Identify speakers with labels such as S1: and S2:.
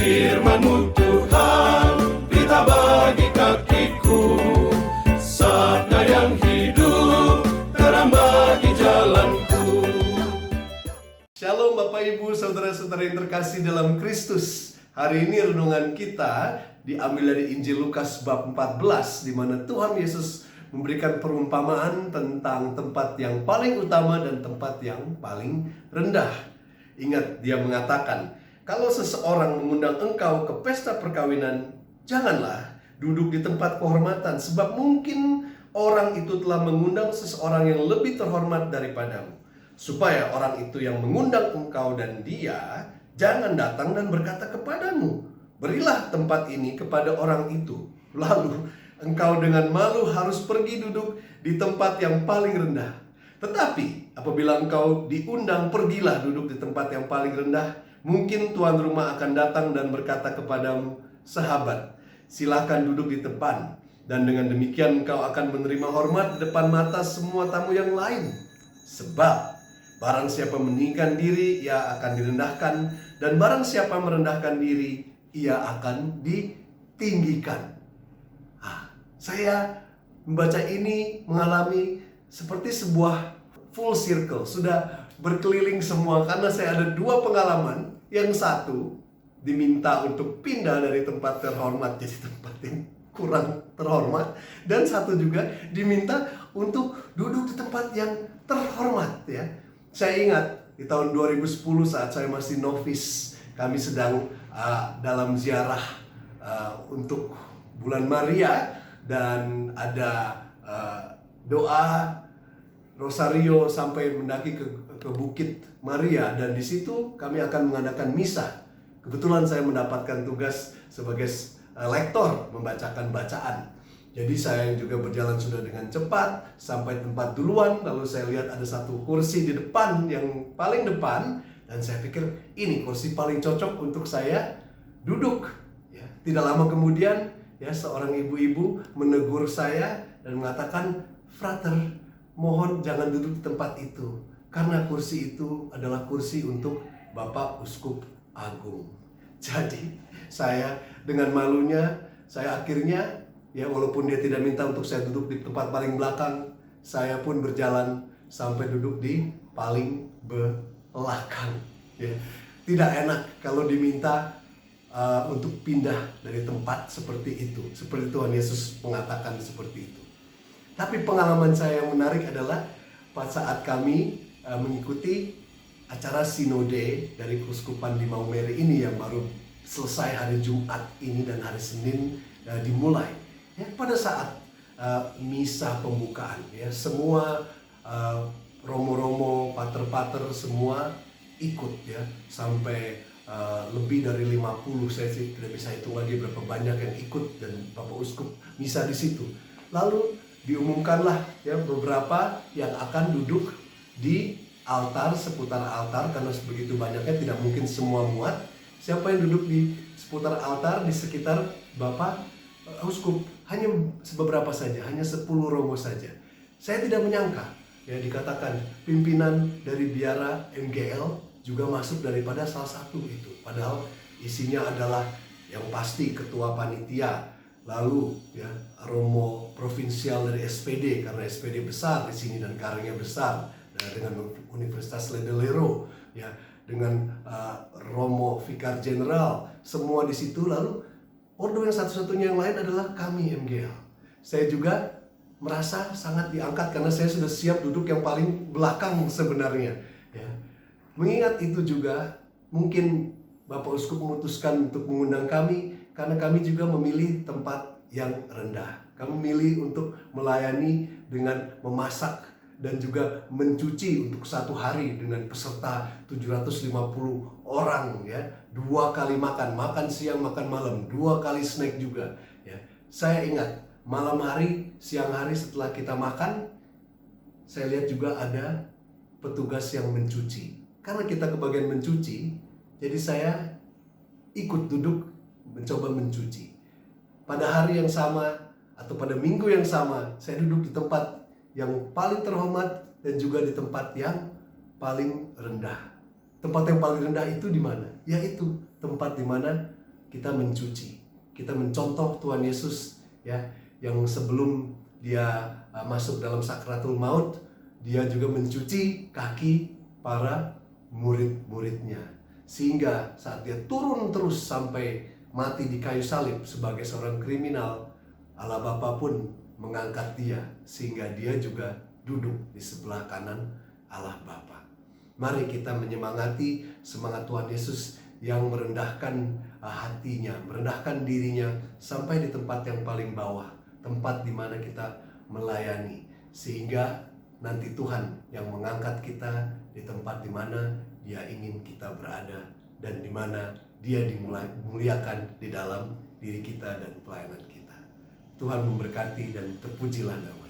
S1: Firman-Mu Tuhan, berita bagi kakiku, sabda yang hidup, terang bagi jalanku.
S2: Shalom Bapak Ibu, saudara-saudara yang terkasih dalam Kristus. Hari ini renungan kita diambil dari Injil Lukas bab 14, di mana Tuhan Yesus memberikan perumpamaan tentang tempat yang paling utama dan tempat yang paling rendah. Ingat, dia mengatakan, kalau seseorang mengundang engkau ke pesta perkawinan, janganlah duduk di tempat kehormatan, sebab mungkin orang itu telah mengundang seseorang yang lebih terhormat daripadamu. Supaya orang itu yang mengundang engkau dan dia jangan datang dan berkata kepadamu, berilah tempat ini kepada orang itu. Lalu engkau dengan malu harus pergi duduk di tempat yang paling rendah. Tetapi apabila engkau diundang, pergilah duduk di tempat yang paling rendah. Mungkin tuan rumah akan datang dan berkata kepadamu, sahabat, silakan duduk di depan. Dan dengan demikian engkau akan menerima hormat di depan mata semua tamu yang lain. Sebab barang siapa meninggikan diri, ia akan direndahkan. Dan barang siapa merendahkan diri, ia akan ditinggikan. Saya membaca ini mengalami seperti sebuah full circle. Sudah berkeliling semua karena saya ada dua pengalaman. Yang satu diminta untuk pindah dari tempat terhormat jadi tempat yang kurang terhormat. Dan satu juga diminta untuk duduk di tempat yang terhormat, ya. Saya ingat di tahun 2010 saat saya masih novice, kami sedang dalam ziarah untuk bulan Maria. Dan ada doa rosario sampai mendaki ke Bukit Maria, dan di situ kami akan mengadakan misa. Kebetulan saya mendapatkan tugas sebagai lektor membacakan bacaan. Jadi saya juga berjalan sudah dengan cepat sampai tempat duluan. Lalu saya lihat ada satu kursi di depan, yang paling depan, dan saya pikir ini kursi paling cocok untuk saya duduk. Ya, tidak lama kemudian, ya, seorang ibu-ibu menegur saya dan mengatakan, "Frater, mohon jangan duduk di tempat itu, karena kursi itu adalah kursi untuk Bapak Uskup Agung." Jadi saya dengan malunya, saya akhirnya, ya, walaupun dia tidak minta untuk saya duduk di tempat paling belakang, saya pun berjalan sampai duduk di paling belakang. Ya, tidak enak kalau diminta untuk pindah dari tempat seperti itu. Seperti Tuhan Yesus mengatakan seperti itu. Tapi pengalaman saya yang menarik adalah pada saat kami mengikuti acara sinode dari Keuskupan di Maumere ini yang baru selesai hari Jumat ini, dan hari Senin dimulai. Ya, pada saat misa pembukaan, ya, semua romo-romo, pater-pater semua ikut, ya, sampai lebih dari 50, saya sih tidak bisa hitung lagi berapa banyak yang ikut, dan Bapak Uskup misa di situ. Lalu diumumkanlah, ya, beberapa yang akan duduk di altar, seputar altar, karena begitu banyaknya tidak mungkin semua muat. Siapa yang duduk di seputar altar di sekitar Bapak Uskup? Hanya beberapa saja, hanya 10 romo saja. Saya tidak menyangka, ya, dikatakan pimpinan dari biara MGL juga masuk daripada salah satu itu. Padahal isinya adalah yang pasti ketua panitia, lalu, ya, romo provinsial dari SPD, karena SPD besar di sini dan karirnya besar, dengan Universitas Ledelero, ya, dengan romo vikar jenderal, semua di situ. Lalu ordo yang satu-satunya yang lain adalah kami MGL. Saya juga merasa sangat diangkat karena saya sudah siap duduk yang paling belakang sebenarnya, ya. Mengingat itu juga, mungkin Bapak Uskup memutuskan untuk mengundang kami karena kami juga memilih tempat yang rendah. Kami memilih untuk melayani dengan memasak dan juga mencuci untuk satu hari dengan peserta 750 orang, ya. 2 kali makan siang, makan malam, 2 kali snack juga, ya. Saya ingat malam hari, siang hari setelah kita makan, saya lihat juga ada petugas yang mencuci. Karena kita kebagian mencuci, jadi saya ikut duduk mencoba mencuci. Pada hari yang sama atau pada minggu yang sama, saya duduk di tempat yang paling terhormat dan juga di tempat yang paling rendah. Tempat yang paling rendah itu di mana? Yaitu tempat di mana kita mencuci, kita mencontoh Tuhan Yesus ya, yang sebelum dia masuk dalam sakratul maut, dia juga mencuci kaki para murid-muridnya, sehingga saat dia turun terus sampai mati di kayu salib sebagai seorang kriminal, Allah Bapa pun mengangkat dia sehingga dia juga duduk di sebelah kanan Allah Bapa. Mari kita menyemangati semangat Tuhan Yesus yang merendahkan hatinya, merendahkan dirinya sampai di tempat yang paling bawah, tempat di mana kita melayani, sehingga nanti Tuhan yang mengangkat kita di tempat di mana Dia ingin kita berada dan di mana Dia dimuliakan di dalam diri kita dan pelayanan kita. Tuhan memberkati dan terpujilah nama